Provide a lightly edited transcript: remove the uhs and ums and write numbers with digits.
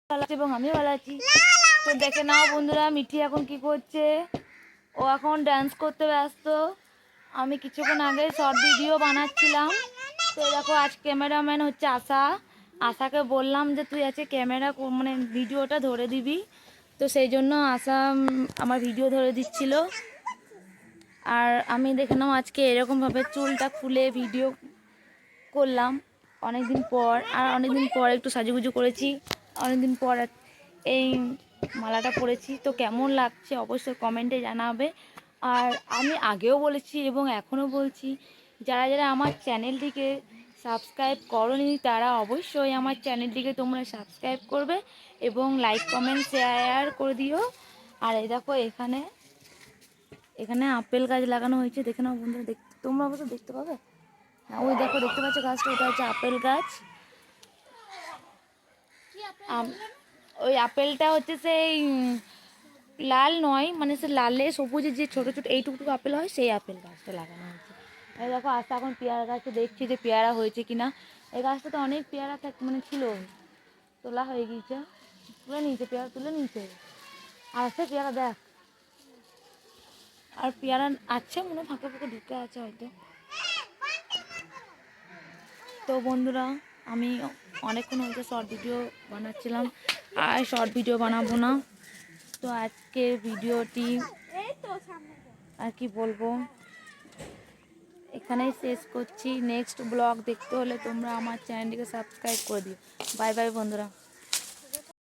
ভালো আছে এবং আমিও ভালো আছি। তো দেখে নাও বন্ধুরা, মিঠি এখন কি করছে। ও এখন ডান্স করতে ব্যস্ত। আমি কিছুক্ষণ আগে শর্ট ভিডিও বানাচ্ছিলাম। তো দেখো, আজ ক্যামেরাম্যান হচ্ছে আশা। আশাকে বললাম যে তুই আজকে ক্যামেরা মানে ভিডিওটা ধরে দিবি। তো সেই জন্য আশা আমার ভিডিও ধরে দিচ্ছিল। আর আমি দেখে নাও আজকে এরকমভাবে চুলটা খুলে ভিডিও করলাম অনেকদিন পর। আর অনেকদিন পর একটু সাজুগুজু করেছি, অনেকদিন পর এই মালাটা পরেছি। তো কেমন লাগছে অবশ্যই কমেন্টে জানাবে। আর আমি আগেও বলেছি এবং এখনও বলছি, যারা যারা আমার চ্যানেলটিকে সাবস্ক্রাইব করোনি তারা অবশ্যই আমার চ্যানেলটিকে তোমরা সাবস্ক্রাইব করবে এবং লাইক কমেন্ট শেয়ার করে দিও। আর এই দেখো, এখানে আপেল গাছ লাগানো হয়েছে, দেখে নাও বন্ধুরা। তোমরা অবশ্য দেখতে পাবে। হ্যাঁ, ওই দেখো, দেখতে পাচ্ছ গাছটা, ওটা হচ্ছে আপেল গাছ। ওই আপেলটা হচ্ছে সেই লাল নয়, মানে সে লালে সবুজে যে ছোটো ছোটো এইটুকু আপেল হয়, সেই আপেল গাছটা লাগানো হয়েছে। এই দেখো, আস্তে এখন পেয়ারা গাছটা দেখছি যে পেয়ারা হয়েছে কিনা। এই গাছটা তো অনেক পেয়ারা মানে ছিল, তোলা হয়ে গিয়েছে, তুলে নিয়েছে, পেয়ারা তুলে নিয়েছে। আর আছে পেয়ারা, দেখ, আর পেয়ারা আছে মনে হয়, ফাঁকে ফাঁকে ঢুকে আছে হয়তো। তো বন্ধুরা, আমি অনেকক্ষণ হয়তো শর্ট ভিডিও বানাচ্ছিলাম, আর শর্ট ভিডিও বানাবো না। তো আজকের ভিডিওটি আর কি বলবো, এখানেই শেষ করছি। নেক্সট ব্লগ দেখতে হলে তোমরা আমার চ্যানেলটিকে সাবস্ক্রাইব করে দিও। বাই বাই বন্ধুরা।